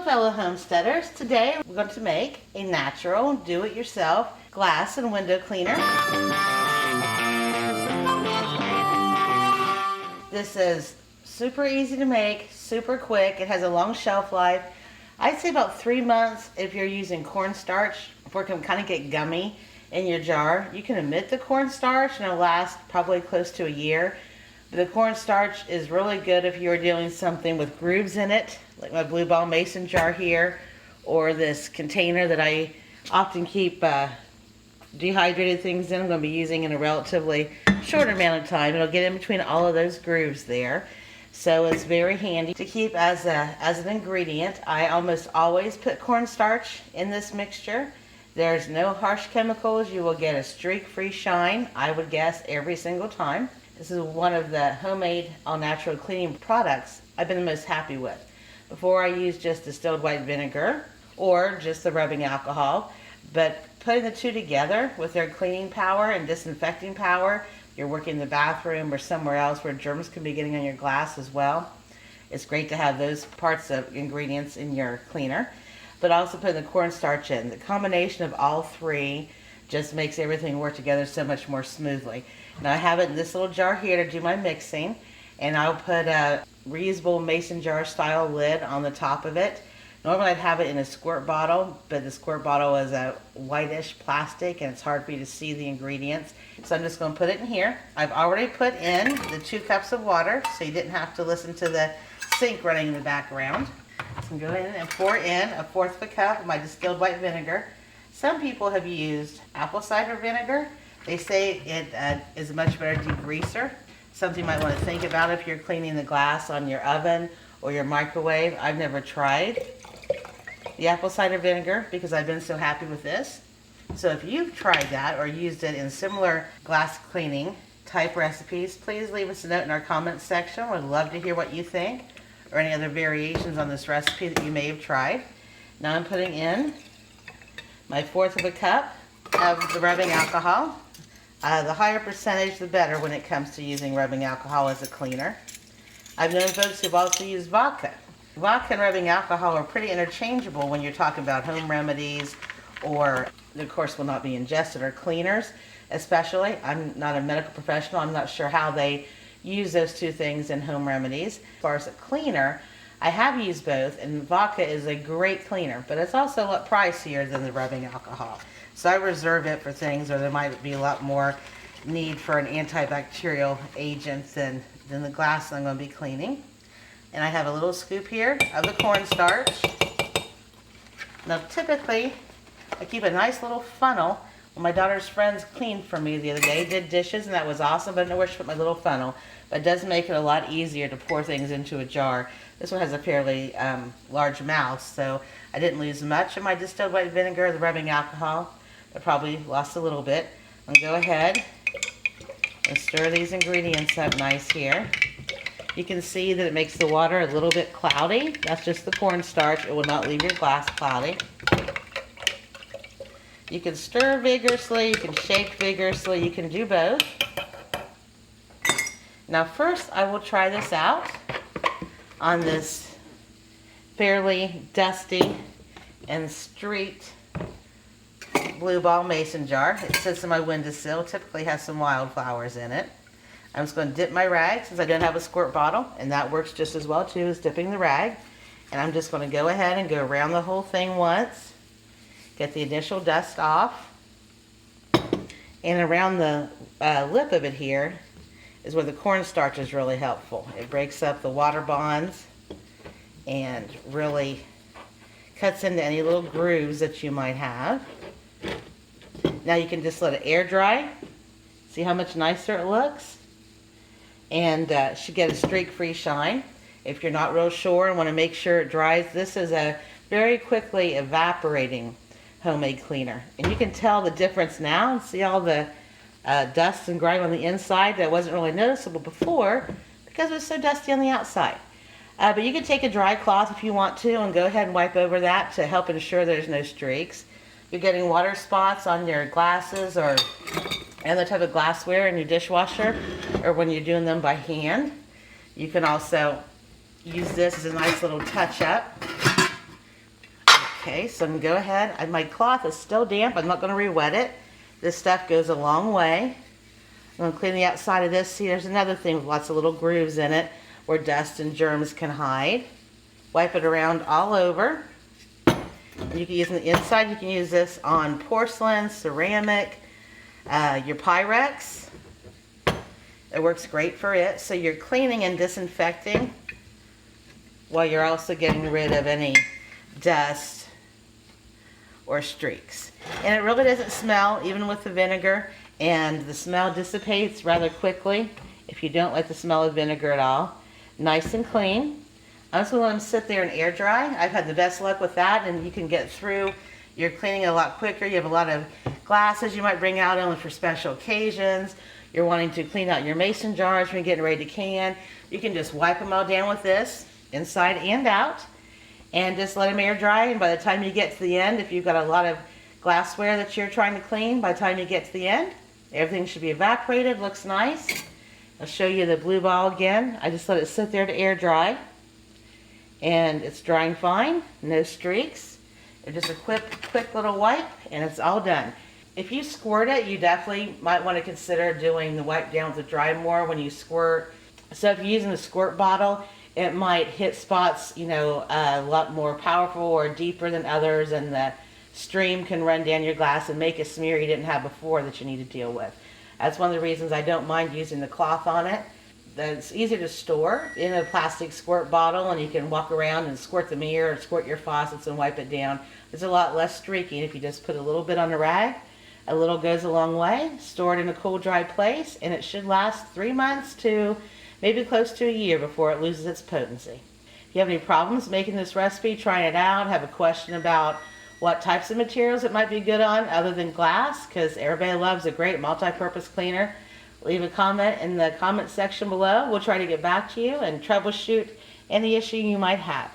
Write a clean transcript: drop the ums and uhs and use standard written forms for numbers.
fellow homesteaders. Today we're going to make a natural do-it-yourself glass and window cleaner. This is super easy to make, super quick. It has a long shelf life. I'd say about 3 months if you're using cornstarch, before it can kind of get gummy in your jar. You can omit the cornstarch and it'll last probably close to a year. But the cornstarch is really good if you're doing something with grooves in it, like my blue ball mason jar here, or this container that I often keep dehydrated things in. I'm going to be using in a relatively short amount of time. It'll get in between all of those grooves there. So it's very handy to keep as an ingredient. I almost always put cornstarch in this mixture. There's no harsh chemicals. You will get a streak-free shine, I would guess, every single time. This is one of the homemade all-natural cleaning products I've been the most happy with. Before I used just distilled white vinegar or just the rubbing alcohol, but putting the two together with their cleaning power and disinfecting power, you're working in the bathroom or somewhere else where germs can be getting on your glass as well. It's great to have those parts of ingredients in your cleaner, but also putting the cornstarch in. The combination of all three just makes everything work together so much more smoothly. Now I have it in this little jar here to do my mixing, and I'll put a reusable mason jar style lid on the top of it. Normally I'd have it in a squirt bottle, but the squirt bottle is a whitish plastic and it's hard for you to see the ingredients. So I'm just going to put it in here. I've already put in the 2 cups of water, so you didn't have to listen to the sink running in the background. So I'm going to go in and pour in 1/4 of a cup of my distilled white vinegar. Some people have used apple cider vinegar. They say it is a much better degreaser. Something you might want to think about if you're cleaning the glass on your oven or your microwave. I've never tried the apple cider vinegar because I've been so happy with this. So if you've tried that or used it in similar glass cleaning type recipes, please leave us a note in our comments section. We'd love to hear what you think or any other variations on this recipe that you may have tried. Now I'm putting in my 1/4 of a cup of the rubbing alcohol. The higher percentage, the better when it comes to using rubbing alcohol as a cleaner. I've known folks who've also used vodka. Vodka and rubbing alcohol are pretty interchangeable when you're talking about home remedies, or of course will not be ingested, or cleaners especially. I'm not a medical professional. I'm not sure how they use those two things in home remedies. As far as a cleaner, I have used both, and vodka is a great cleaner, but it's also a lot pricier than the rubbing alcohol. So I reserve it for things where there might be a lot more need for an antibacterial agent than the glass that I'm going to be cleaning. And I have a little scoop here of the cornstarch. Now typically, I keep a nice little funnel. Well, my daughter's friends cleaned for me the other day, did dishes, and that was awesome, but I don't know where she put my little funnel. But it does make it a lot easier to pour things into a jar. This one has a fairly large mouth, so I didn't lose much of my distilled white vinegar, the rubbing alcohol. I probably lost a little bit. I'll go ahead and stir these ingredients up nice here. You can see that it makes the water a little bit cloudy. That's just the cornstarch. It will not leave your glass cloudy. You can stir vigorously, you can shake vigorously, you can do both. Now first I will try this out on this fairly dusty and streaked blue ball mason jar. It sits in my windowsill, typically has some wildflowers in it. I'm just going to dip my rag since I don't have a squirt bottle, and that works just as well too as dipping the rag. And I'm just going to go ahead and go around the whole thing once, get the initial dust off, and around the lip of it here is where the cornstarch is really helpful. It breaks up the water bonds and really cuts into any little grooves that you might have. Now you can just let it air dry. See how much nicer it looks? And should get a streak-free shine. If you're not real sure and want to make sure it dries, this is a very quickly evaporating homemade cleaner. And you can tell the difference now and see all the dust and grime on the inside that wasn't really noticeable before because it was so dusty on the outside. But you can take a dry cloth if you want to and go ahead and wipe over that to help ensure there's no streaks. If you're getting water spots on your glasses or other type of glassware in your dishwasher, or when you're doing them by hand, you can also use this as a nice little touch-up Okay, so I'm going to go ahead. My cloth is still damp. I'm not going to re-wet it. This stuff goes a long way. I'm going to clean the outside of this. See, there's another thing with lots of little grooves in it where dust and germs can hide. Wipe it around all over. You can use on the inside. You can use this on porcelain, ceramic, your Pyrex. It works great for it. So you're cleaning and disinfecting while you're also getting rid of any dust or streaks. And it really doesn't smell, even with the vinegar, and the smell dissipates rather quickly if you don't like the smell of vinegar at all. Nice and clean. I'm just going to let them sit there and air dry. I've had the best luck with that, and you can get through your cleaning a lot quicker. You have a lot of glasses you might bring out only for special occasions. You're wanting to clean out your mason jars when you're getting ready to can. You can just wipe them all down with this, inside and out, and just let them air dry. And by the time you get to the end, if you've got a lot of glassware that you're trying to clean, by the time you get to the end, everything should be evaporated. Looks nice. I'll show you the blue ball again. I just let it sit there to air dry, and it's drying fine. No streaks. It's just a quick little wipe, and it's all done. If you squirt it, you definitely might want to consider doing the wipe down to dry more when you squirt. So if you're using the squirt bottle, it might hit spots, you know, a lot more powerful or deeper than others, and the stream can run down your glass and make a smear you didn't have before that you need to deal with. That's one of the reasons I don't mind using the cloth on it. It's easy to store in a plastic squirt bottle, and you can walk around and squirt the mirror or squirt your faucets and wipe it down. It's a lot less streaking if you just put a little bit on a rag. A little goes a long way. Store it in a cool, dry place, and it should last 3 months to maybe close to a year before it loses its potency. If you have any problems making this recipe, trying it out, have a question about what types of materials it might be good on other than glass, because everybody loves a great multi-purpose cleaner, leave a comment in the comment section below. We'll try to get back to you and troubleshoot any issue you might have.